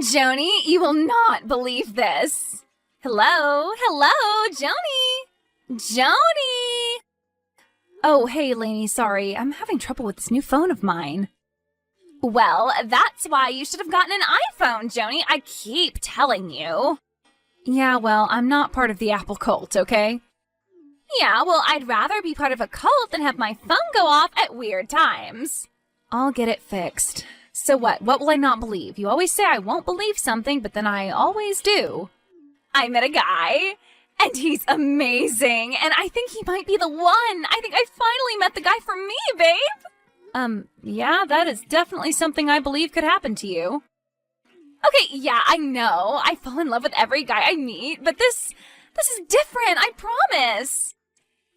Joni, you will not believe this. Hello, Joni. Joni! Oh, hey, Lainey, sorry. I'm having trouble with this new phone of mine. Well, that's why you should have gotten an iPhone, Joni. I keep telling you. Yeah, well, I'm not part of the Apple cult, okay? Yeah, well, I'd rather be part of a cult than have my phone go off at weird times. I'll get it fixed. So what? What will I not believe? You always say I won't believe something, but then I always do. I met a guy, and he's amazing, and I think he might be the one. I think I finally met the guy for me, babe. Yeah, that is definitely something I believe could happen to you. Okay, yeah, I know. I fall in love with every guy I meet, but this is different, I promise.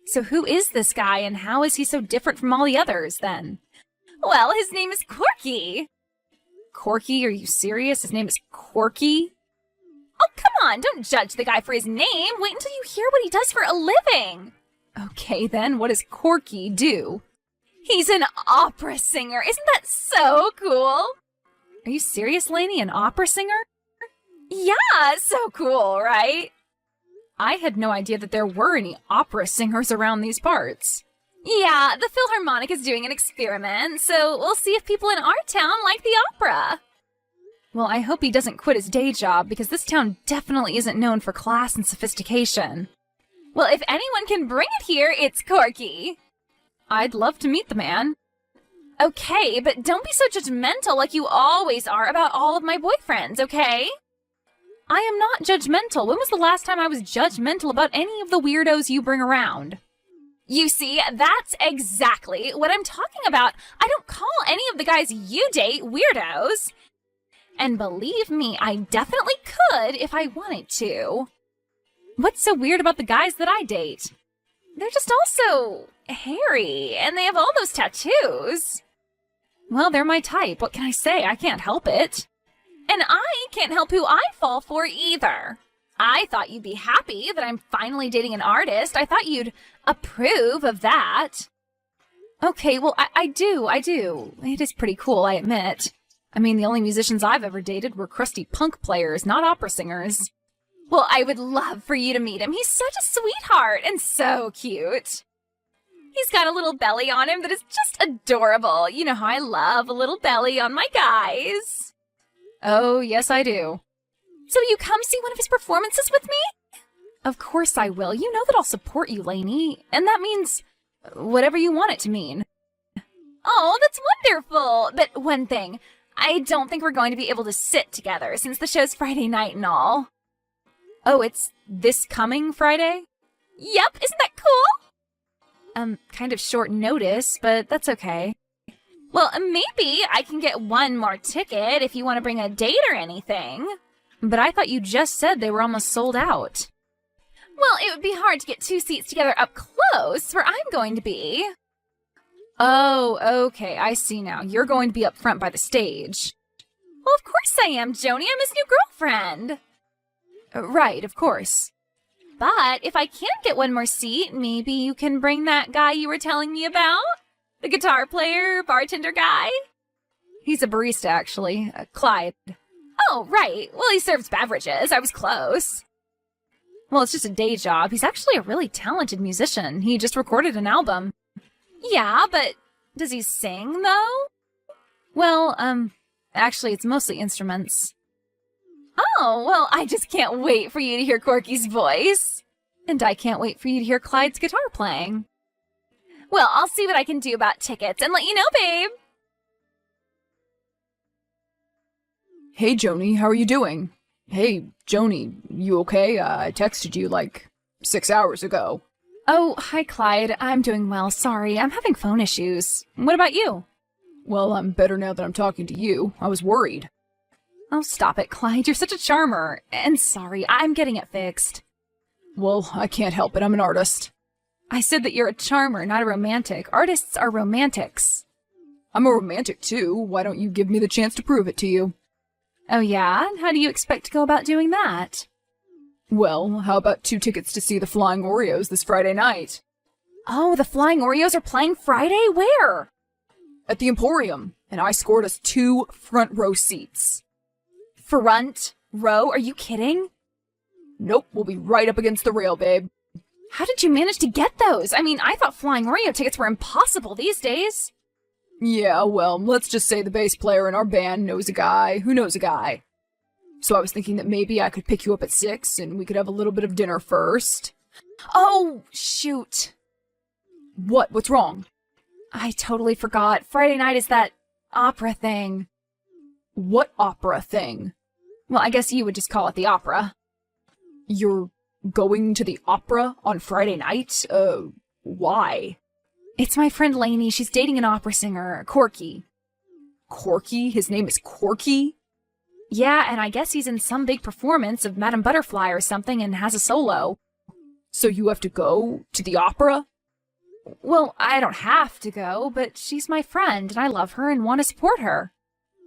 So who is this guy, and how is he so different from all the others, then? Well, his name is Corky. Corky? Are you serious? His name is Corky? Oh, come on, don't judge the guy for his name. Wait until you hear what he does for a living. Okay, then, what does Corky do? He's an opera singer. Isn't that so cool? Are you serious, Lainey? An opera singer? Yeah, so cool, right? I had no idea that there were any opera singers around these parts. Yeah, the Philharmonic is doing an experiment, so we'll see if people in our town like the opera. Well, I hope he doesn't quit his day job, because this town definitely isn't known for class and sophistication. Well, if anyone can bring it here, it's Corky. I'd love to meet the man. Okay, but don't be so judgmental like you always are about all of my boyfriends, okay? I am not judgmental. When was the last time I was judgmental about any of the weirdos you bring around? You see, that's exactly what I'm talking about. I don't call any of the guys you date weirdos. And believe me, I definitely could if I wanted to. What's so weird about the guys that I date? They're just also hairy, and they have all those tattoos. Well, they're my type. What can I say? I can't help it. And I can't help who I fall for either. I thought you'd be happy that I'm finally dating an artist. I thought you'd approve of that. Okay, well, I do. It is pretty cool, I admit. I mean, the only musicians I've ever dated were crusty punk players, not opera singers. Well, I would love for you to meet him. He's such a sweetheart and so cute. He's got a little belly on him that is just adorable. You know how I love a little belly on my guys. Oh, yes, I do. So you come see one of his performances with me? Of course I will. You know that I'll support you, Lainey. And that means whatever you want it to mean. Oh, that's wonderful. But one thing, I don't think we're going to be able to sit together since the show's Friday night and all. Oh, it's this coming Friday? Yep, isn't that cool? Kind of short notice, but that's okay. Well, maybe I can get one more ticket if you want to bring a date or anything. But I thought you just said they were almost sold out. Well, it would be hard to get 2 seats together up close, where I'm going to be. Oh, okay, I see now. You're going to be up front by the stage. Well, of course I am, Joni. I'm his new girlfriend. Right, of course. But if I can't get one more seat, maybe you can bring that guy you were telling me about? The guitar player, bartender guy? He's a barista, actually. Clyde. Oh, right. Well, he serves beverages. I was close. Well, it's just a day job. He's actually a really talented musician. He just recorded an album. Yeah, but does he sing, though? Well, actually, it's mostly instruments. Oh, well, I just can't wait for you to hear Corky's voice. And I can't wait for you to hear Clyde's guitar playing. Well, I'll see what I can do about tickets and let you know, babe. Hey, Joni, how are you doing? Hey, Joni, you okay? I texted you like 6 hours ago. Oh, hi, Clyde. I'm doing well. Sorry, I'm having phone issues. What about you? Well, I'm better now that I'm talking to you. I was worried. Oh, stop it, Clyde. You're such a charmer. And sorry, I'm getting it fixed. Well, I can't help it. I'm an artist. I said that you're a charmer, not a romantic. Artists are romantics. I'm a romantic, too. Why don't you give me the chance to prove it to you? Oh, yeah? How do you expect to go about doing that? Well, how about 2 tickets to see the Flying Oreos this Friday night? Oh, the Flying Oreos are playing Friday? Where? At the Emporium, and I scored us 2 front row seats. Front row? Are you kidding? Nope, we'll be right up against the rail, babe. How did you manage to get those? I mean, I thought flying Oreo tickets were impossible these days. Yeah, well, let's just say the bass player in our band knows a guy who knows a guy. So I was thinking that maybe I could pick you up at 6 and we could have a little bit of dinner first. Oh, shoot. What? What's wrong? I totally forgot. Friday night is that opera thing. What opera thing? Well, I guess you would just call it the opera. You're going to the opera on Friday night? Why? It's my friend Lainey. She's dating an opera singer, Corky. Corky? His name is Corky? Yeah, and I guess he's in some big performance of Madame Butterfly or something and has a solo. So you have to go to the opera? Well, I don't have to go, but she's my friend and I love her and want to support her.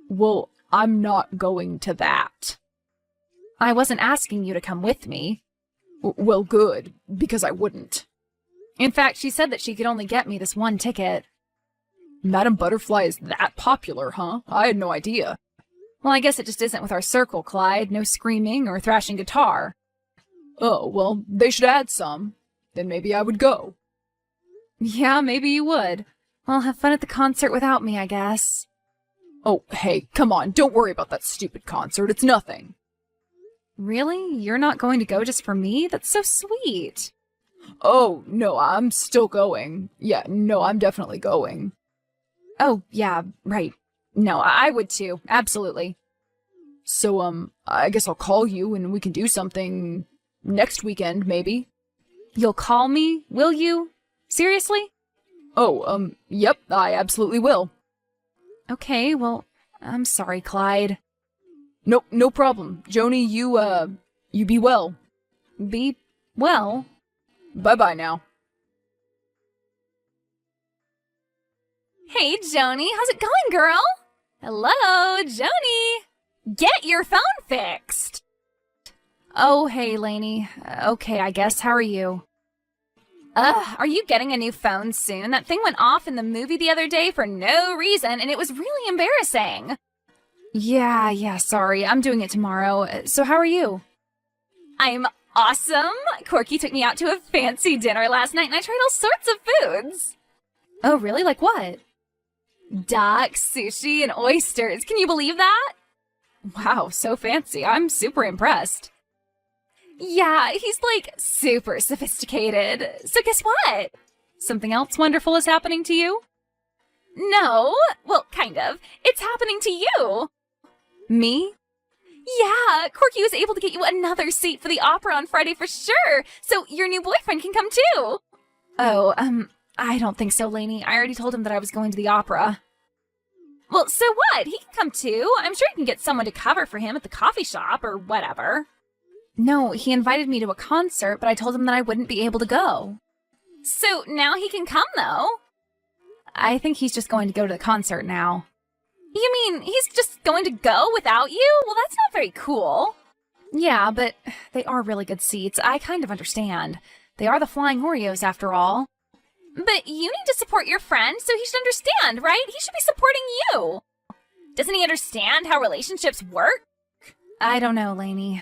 Well, I'm not going to that. I wasn't asking you to come with me. Well, good, because I wouldn't. In fact, she said that she could only get me this one ticket. Madame Butterfly is that popular, huh? I had no idea. Well, I guess it just isn't with our circle, Clyde. No screaming or thrashing guitar. Oh, well, they should add some. Then maybe I would go. Yeah, maybe you would. Well, have fun at the concert without me, I guess. Oh, hey, come on, don't worry about that stupid concert. It's nothing. Really? You're not going to go just for me? That's so sweet. Oh, no, I'm still going. Yeah, no, I'm definitely going. Oh, yeah, right. No, I would too. Absolutely. So, I guess I'll call you and we can do something next weekend, maybe. You'll call me, will you? Seriously? Oh, yep, I absolutely will. Okay, well, I'm sorry, Clyde. Nope, no problem. Joni, you be well. Be well? Bye-bye now. Hey, Joni, how's it going, girl? Hello, Joni. Get your phone fixed. Oh, hey, Lainey. Okay, I guess. How are you? Are you getting a new phone soon? That thing went off in the movie the other day for no reason, and it was really embarrassing. Yeah, sorry. I'm doing it tomorrow. So how are you? I'm awesome. Corky took me out to a fancy dinner last night, and I tried all sorts of foods. Oh, really? Like what? Duck, sushi, and oysters. Can you believe that? Wow, so fancy. I'm super impressed. Yeah, he's like super sophisticated. So guess what? Something else wonderful is happening to you? No, well, kind of. It's happening to you. Me? Yeah, Corky was able to get you another seat for the opera on Friday for sure, so your new boyfriend can come too. Oh, I don't think so, Lainey. I already told him that I was going to the opera. Well, so what? He can come too. I'm sure you can get someone to cover for him at the coffee shop or whatever. No, he invited me to a concert, but I told him that I wouldn't be able to go. So now he can come, though? I think he's just going to go to the concert now. You mean he's just going to go without you? Well, that's not very cool. Yeah, but they are really good seats. I kind of understand. They are the Flying Oreos, after all. But you need to support your friend, so he should understand, right? He should be supporting you. Doesn't he understand how relationships work? I don't know, Lainey.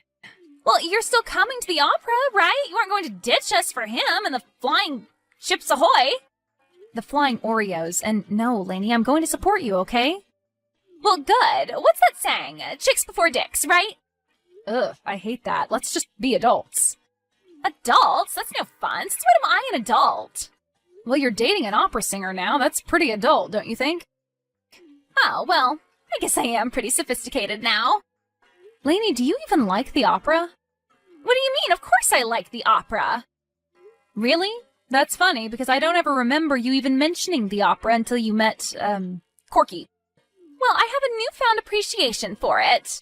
Well, you're still coming to the opera, right? You aren't going to ditch us for him and the Flying Chips Ahoy. The Flying Oreos. And no, Lainey, I'm going to support you, okay? Well, good. What's that saying? Chicks before dicks, right? Ugh, I hate that. Let's just be adults. Adults? That's no fun. Since when am I an adult? Well, you're dating an opera singer now. That's pretty adult, don't you think? Oh, well, I guess I am pretty sophisticated now. Lainey, do you even like the opera? What do you mean? Of course I like the opera. Really? That's funny, because I don't ever remember you even mentioning the opera until you met, Corky. Well, I have a newfound appreciation for it.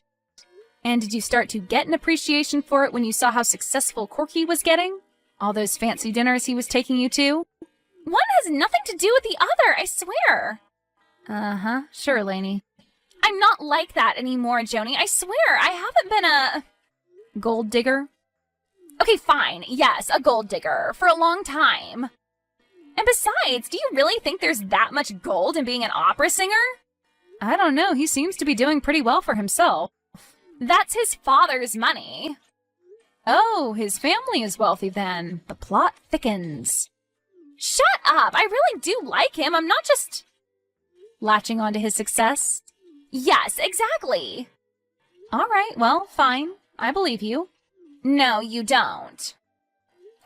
And did you start to get an appreciation for it when you saw how successful Corky was getting? All those fancy dinners he was taking you to? One has nothing to do with the other, I swear. Uh-huh, sure, Lainey. I'm not like that anymore, Joni. I swear, I haven't been a... Gold digger? Okay, fine. Yes, a gold digger. For a long time. And besides, do you really think there's that much gold in being an opera singer? I don't know. He seems to be doing pretty well for himself. That's his father's money. Oh, his family is wealthy then. The plot thickens. Shut up! I really do like him. I'm not just latching onto his success. Yes, exactly. All right, well, fine. I believe you. No, you don't.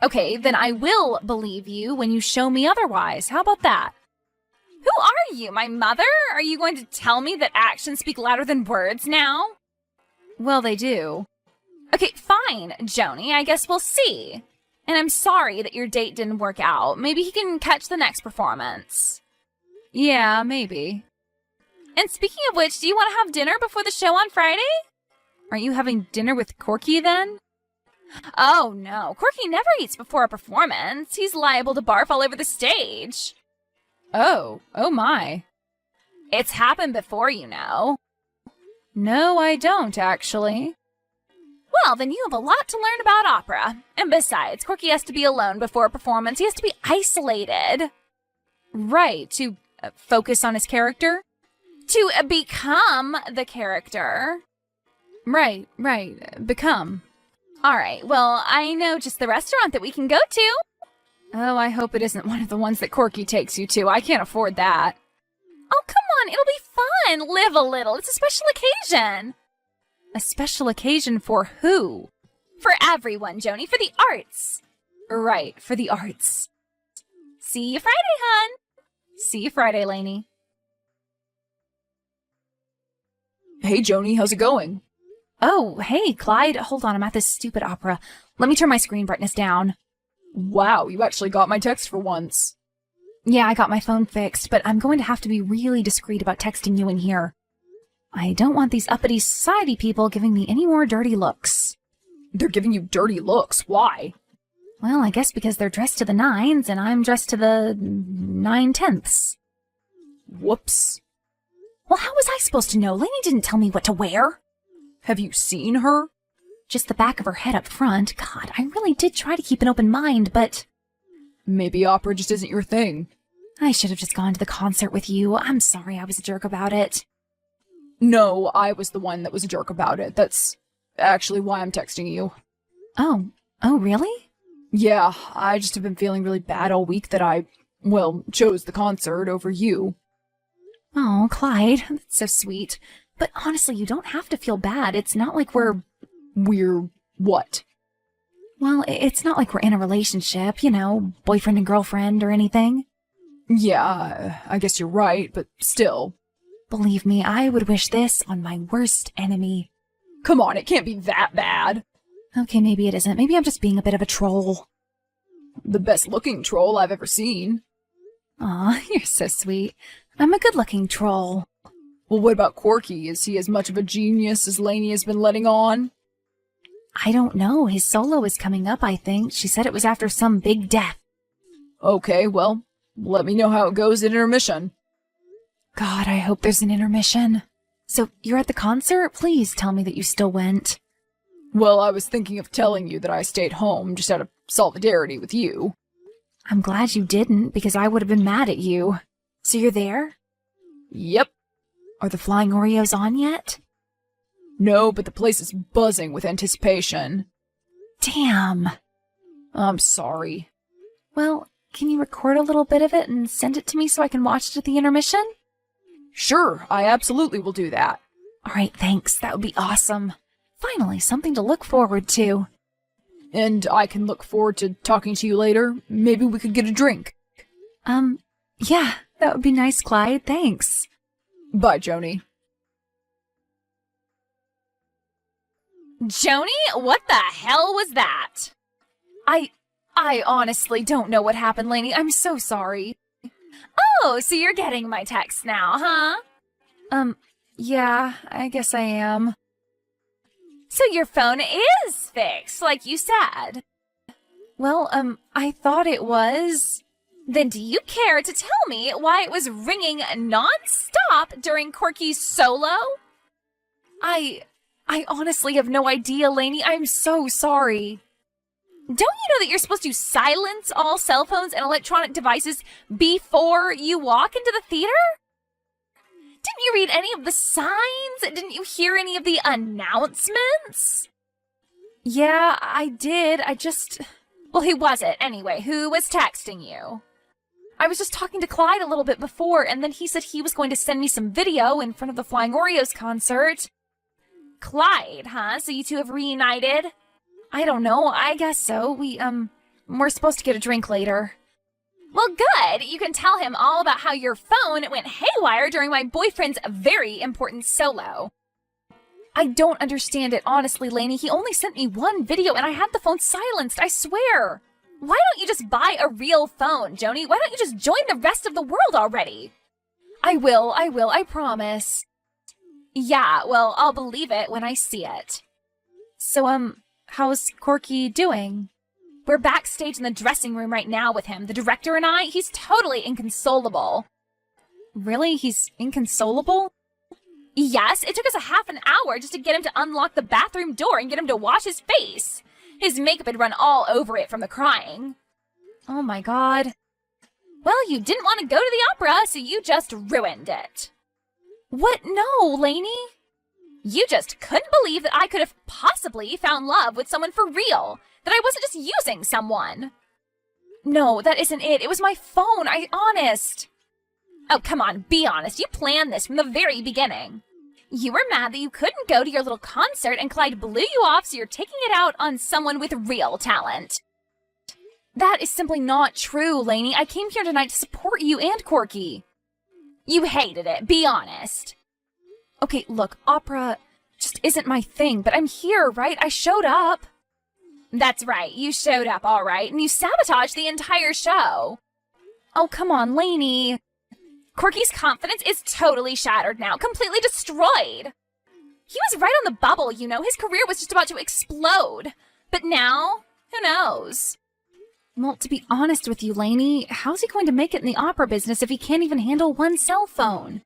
Okay, then I will believe you when you show me otherwise. How about that? Who are you, my mother? Are you going to tell me that actions speak louder than words now? Well, they do. Okay, fine, Joni. I guess we'll see. And I'm sorry that your date didn't work out. Maybe he can catch the next performance. Yeah, maybe. And speaking of which, do you want to have dinner before the show on Friday? Aren't you having dinner with Corky then? Oh, no. Corky never eats before a performance. He's liable to barf all over the stage. Oh my. It's happened before, you know. No, I don't, actually. Well, then you have a lot to learn about opera. And besides, Corky has to be alone before a performance. He has to be isolated. Right, to focus on his character? To become the character. Right. Become. All right, well, I know just the restaurant that we can go to. Oh, I hope it isn't one of the ones that Corky takes you to. I can't afford that. Oh, come on, it'll be fun. Live a little. It's a special occasion. A special occasion for who? For everyone, Joni, for the arts. Right, for the arts. See you Friday, hon. See you Friday, Lainey. Hey, Joni, how's it going? Oh, hey, Clyde. Hold on, I'm at this stupid opera. Let me turn my screen brightness down. Wow, you actually got my text for once. Yeah, I got my phone fixed, but I'm going to have to be really discreet about texting you in here. I don't want these uppity society people giving me any more dirty looks. They're giving you dirty looks. Why? Well, I guess because they're dressed to the nines and I'm dressed to the 9/10ths. Whoops. Well, how was I supposed to know? Lainey didn't tell me what to wear. Have you seen her? Just the back of her head up front. God, I really did try to keep an open mind, but... Maybe opera just isn't your thing. I should have just gone to the concert with you. I'm sorry I was a jerk about it. No, I was the one that was a jerk about it. That's actually why I'm texting you. Oh, really? Yeah, I just have been feeling really bad all week that I, chose the concert over you. Oh, Clyde, that's so sweet. But honestly, you don't have to feel bad. It's not like we're what? Well, it's not like we're in a relationship, you know, boyfriend and girlfriend or anything. Yeah, I guess you're right, but still. Believe me, I would wish this on my worst enemy. Come on, it can't be that bad. Okay, maybe it isn't. Maybe I'm just being a bit of a troll. The best-looking troll I've ever seen. Aw, you're so sweet. I'm a good-looking troll. Well, what about Corky? Is he as much of a genius as Lainey has been letting on? I don't know. His solo is coming up, I think. She said it was after some big death. Okay, well, let me know how it goes at intermission. God, I hope there's an intermission. So, you're at the concert? Please tell me that you still went. Well, I was thinking of telling you that I stayed home just out of solidarity with you. I'm glad you didn't, because I would have been mad at you. So you're there? Yep. Are the flying Oreos on yet? No, but the place is buzzing with anticipation. Damn. I'm sorry. Well, can you record a little bit of it and send it to me so I can watch it at the intermission? Sure, I absolutely will do that. All right, thanks. That would be awesome. Finally, something to look forward to. And I can look forward to talking to you later. Maybe we could get a drink. Yeah, that would be nice, Clyde. Thanks. Bye, Joni. Joni, what the hell was that? I honestly don't know what happened, Lainey. I'm so sorry. Oh, so you're getting my text now, huh? Yeah, I guess I am. So your phone is fixed, like you said. Well, I thought it was. Then do you care to tell me why it was ringing non-stop during Corky's solo? I honestly have no idea, Lainey. I'm so sorry. Don't you know that you're supposed to silence all cell phones and electronic devices before you walk into the theater? Didn't you read any of the signs? Didn't you hear any of the announcements? Yeah, I did. Well, who was it anyway? Who was texting you? I was just talking to Clyde a little bit before, and then he said he was going to send me some video in front of the Flying Oreos concert. Clyde, huh? So you two have reunited? I don't know. I guess so. We're supposed to get a drink later. Well, good. You can tell him all about how your phone went haywire during my boyfriend's very important solo. I don't understand it, honestly, Lainey. He only sent me one video and I had the phone silenced, I swear. Why don't you just buy a real phone, Joni? Why don't you just join the rest of the world already? I will, I promise. Yeah, well, I'll believe it when I see it. So, how's Corky doing? We're backstage in the dressing room right now with him. The director and I, he's totally inconsolable. Really? He's inconsolable? Yes, it took us a half an hour just to get him to unlock the bathroom door and get him to wash his face. His makeup had run all over it from the crying. Oh my god. Well, you didn't want to go to the opera, so you just ruined it. What? No, Lainey. You just couldn't believe that I could have possibly found love with someone for real. That I wasn't just using someone. No, that isn't it. It was my phone. Honest. Oh, come on, be honest. You planned this from the very beginning. You were mad that you couldn't go to your little concert and Clyde blew you off, so you're taking it out on someone with real talent. That is simply not true, Lainey. I came here tonight to support you and Corky. You hated it. Be honest. Okay, look, opera just isn't my thing, but I'm here, right? I showed up. That's right. You showed up, all right, and you sabotaged the entire show. Oh, come on, Lainey. Corky's confidence is totally shattered now, completely destroyed. He was right on the bubble, you know. His career was just about to explode. But now, who knows? Well, to be honest with you, Lainey, how's he going to make it in the opera business if he can't even handle one cell phone?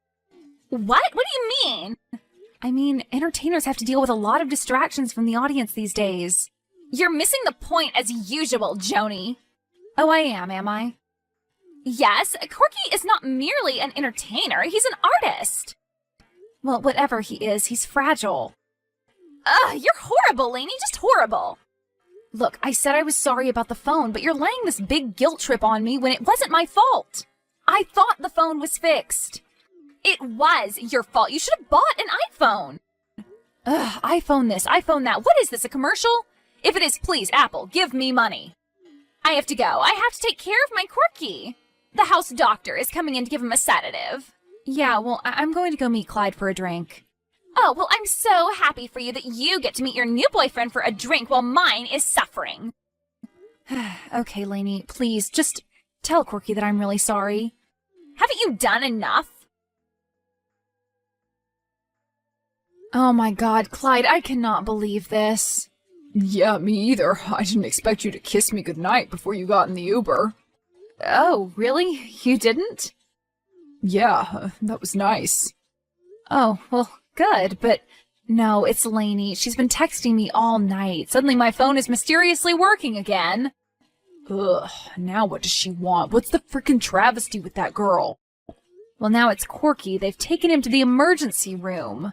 What? What do you mean? I mean, entertainers have to deal with a lot of distractions from the audience these days. You're missing the point as usual, Joni. Oh, I am I? Yes, Corky is not merely an entertainer, he's an artist. Well, whatever he is, he's fragile. Ugh, you're horrible, Lainey, just horrible. Look, I said I was sorry about the phone, but you're laying this big guilt trip on me when it wasn't my fault. I thought the phone was fixed. It was your fault. You should have bought an iPhone. Ugh, iPhone this, iPhone that. What is this, a commercial? If it is, please, Apple, give me money. I have to go. I have to take care of my Corky. The house doctor is coming in to give him a sedative. Yeah, well, I'm going to go meet Clyde for a drink. Oh, well, I'm so happy for you that you get to meet your new boyfriend for a drink while mine is suffering. Okay, Lainey, please, just tell Corky that I'm really sorry. Haven't you done enough? Oh my god, Clyde, I cannot believe this. Yeah, me either. I didn't expect you to kiss me goodnight before you got in the Uber. Oh, really? You didn't? Yeah, that was nice. Oh, well, good, but no, it's Lainey. She's been texting me all night. Suddenly my phone is mysteriously working again. Ugh, now what does she want? What's the frickin' travesty with that girl? Well, now it's Corky. They've taken him to the emergency room.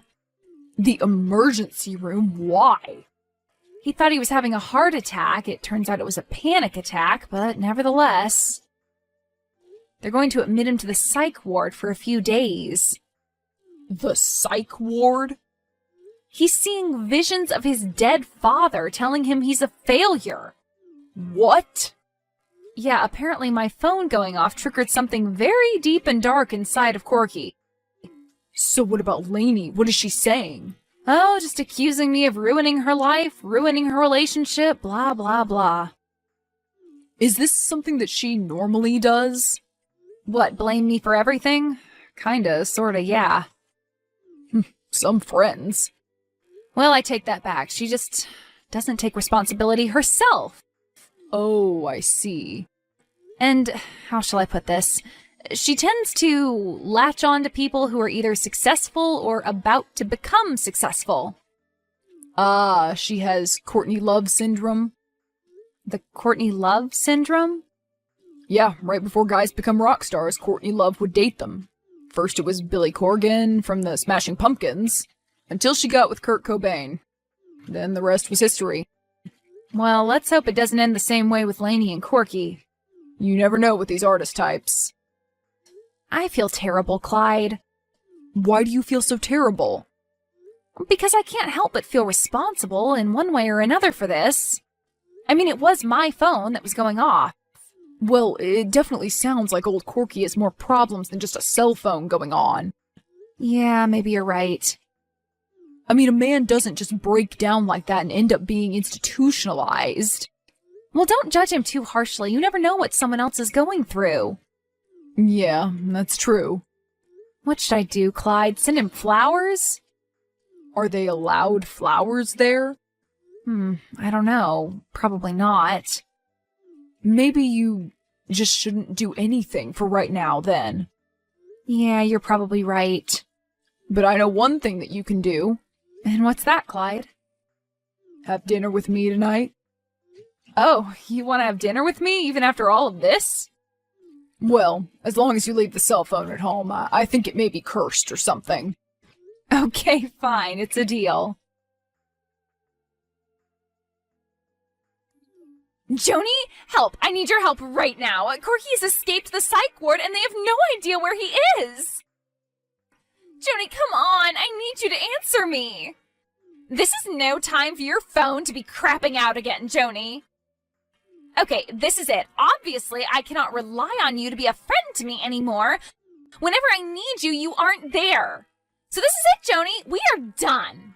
The emergency room? Why? He thought he was having a heart attack. It turns out it was a panic attack, but nevertheless. They're going to admit him to the psych ward for a few days. The psych ward? He's seeing visions of his dead father telling him he's a failure. What? Yeah, apparently my phone going off triggered something very deep and dark inside of Corky. So what about Lainey? What is she saying? Oh, just accusing me of ruining her life, ruining her relationship, blah, blah, blah. Is this something that she normally does? What, blame me for everything? Kinda, sorta, yeah. Some friends. Well, I take that back. She just doesn't take responsibility herself. Oh, I see. And how shall I put this? She tends to latch on to people who are either successful or about to become successful. Ah, she has Courtney Love syndrome. The Courtney Love syndrome? Yeah, right before guys become rock stars, Courtney Love would date them. First it was Billy Corgan from the Smashing Pumpkins, until she got with Kurt Cobain. Then the rest was history. Well, let's hope it doesn't end the same way with Lainey and Corky. You never know with these artist types. I feel terrible, Clyde. Why do you feel so terrible? Because I can't help but feel responsible in one way or another for this. I mean, it was my phone that was going off. Well, it definitely sounds like old Corky has more problems than just a cell phone going on. Yeah, maybe you're right. I mean, a man doesn't just break down like that and end up being institutionalized. Well, don't judge him too harshly. You never know what someone else is going through. Yeah, that's true. What should I do, Clyde? Send him flowers? Are they allowed flowers there? I don't know. Probably not. Maybe you just shouldn't do anything for right now, then. Yeah, you're probably right. But I know one thing that you can do. And what's that, Clyde? Have dinner with me tonight. Oh, you want to have dinner with me even after all of this? Well, as long as you leave the cell phone at home, I think it may be cursed or something. Okay, fine. It's a deal. Joni, help! I need your help right now. Corky has escaped the psych ward and they have no idea where he is. Joni, come on! I need you to answer me! This is no time for your phone to be crapping out again, Joni. Okay, this is it. Obviously, I cannot rely on you to be a friend to me anymore. Whenever I need you, you aren't there. So this is it, Joni. We are done.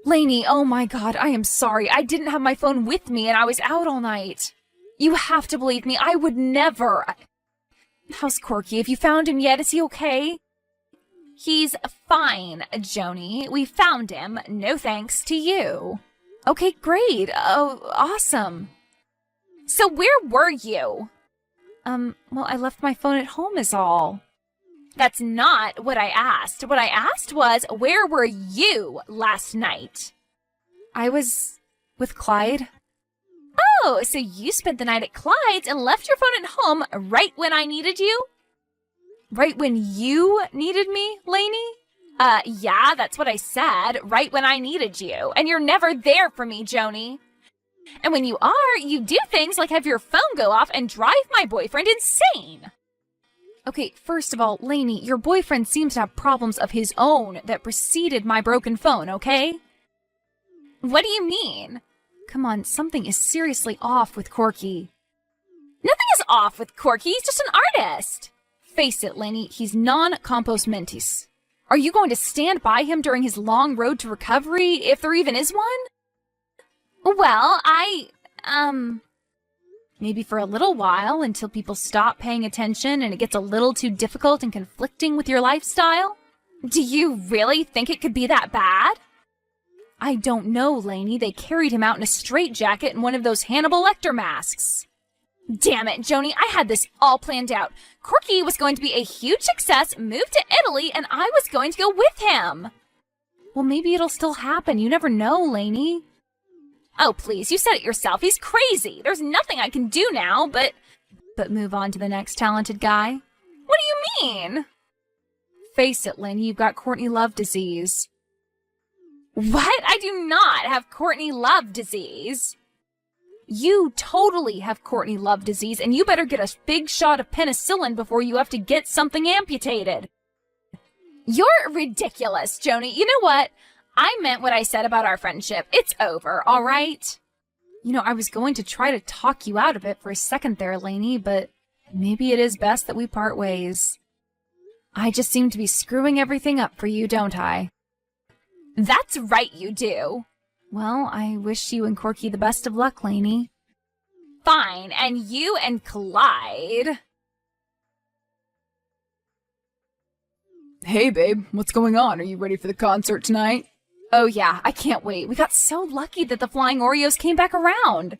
Lainey, oh my god, I am sorry. I didn't have my phone with me and I was out all night. You have to believe me. I would never... How's Corky? Have you found him yet? Is he okay? He's fine, Joni. We found him. No thanks to you. Okay, great. Oh, awesome. So where were you? Well, I left my phone at home is all. That's not what I asked. What I asked was, where were you last night? I was with Clyde. Oh, so you spent the night at Clyde's and left your phone at home right when I needed you? Right when you needed me, Lainey? Yeah, that's what I said. Right when I needed you. And you're never there for me, Joni. And when you are, you do things like have your phone go off and drive my boyfriend insane. Okay, first of all, Lainey, your boyfriend seems to have problems of his own that preceded my broken phone, okay? What do you mean? Come on, something is seriously off with Corky. Nothing is off with Corky, he's just an artist. Face it, Lainey, he's non-compos mentis. Are you going to stand by him during his long road to recovery, if there even is one? Well, maybe for a little while until people stop paying attention and it gets a little too difficult and conflicting with your lifestyle? Do you really think it could be that bad? I don't know, Lainey. They carried him out in a straitjacket in one of those Hannibal Lecter masks. Damn it, Joni, I had this all planned out. Corky was going to be a huge success, move to Italy, and I was going to go with him. Well, maybe it'll still happen. You never know, Lainey. Oh, please, you said it yourself. He's crazy. There's nothing I can do now, but move on to the next talented guy. What do you mean? Face it, Lainey, you've got Courtney Love disease. What? I do not have Courtney Love disease. You totally have Courtney Love disease, and you better get a big shot of penicillin before you have to get something amputated. You're ridiculous, Joni. You know what? I meant what I said about our friendship. It's over, all right? You know, I was going to try to talk you out of it for a second there, Lainey, but maybe it is best that we part ways. I just seem to be screwing everything up for you, don't I? That's right, you do. Well, I wish you and Corky the best of luck, Lainey. Fine, and you and Clyde. Hey, babe, what's going on? Are you ready for the concert tonight? Oh yeah, I can't wait. We got so lucky that the Flying Oreos came back around.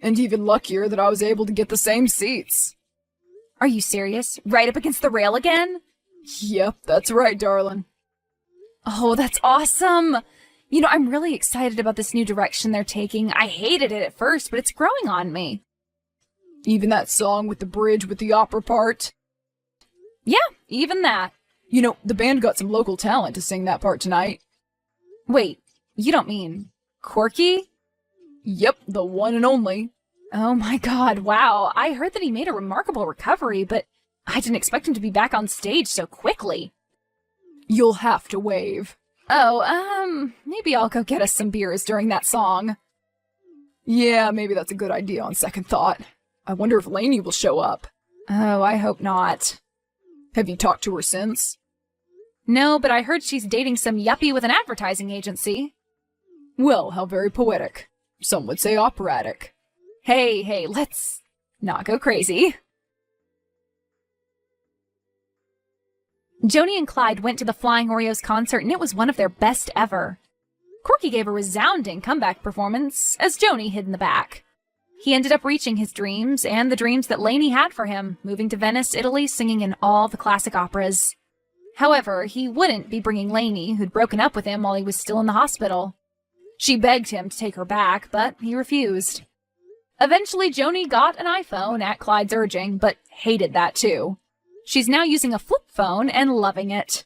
And even luckier that I was able to get the same seats. Are you serious? Right up against the rail again? Yep, that's right, darling. Oh, that's awesome! You know, I'm really excited about this new direction they're taking. I hated it at first, but it's growing on me. Even that song with the bridge with the opera part? Yeah, even that. You know, the band got some local talent to sing that part tonight. Wait, you don't mean Corky? Yep, the one and only. Oh my god, wow. I heard that he made a remarkable recovery, but I didn't expect him to be back on stage so quickly. You'll have to wave. Oh, maybe I'll go get us some beers during that song. Yeah, maybe that's a good idea on second thought. I wonder if Lainey will show up. Oh, I hope not. Have you talked to her since? No, but I heard she's dating some yuppie with an advertising agency. Well, how very poetic. Some would say operatic. Hey, let's not go crazy. Joni and Clyde went to the Flying Oreos concert, and it was one of their best ever. Corky gave a resounding comeback performance as Joni hid in the back. He ended up reaching his dreams and the dreams that Lainey had for him, moving to Venice, Italy, singing in all the classic operas. However, he wouldn't be bringing Lainey, who'd broken up with him while he was still in the hospital. She begged him to take her back, but he refused. Eventually, Joni got an iPhone at Clyde's urging, but hated that too. She's now using a flip phone and loving it.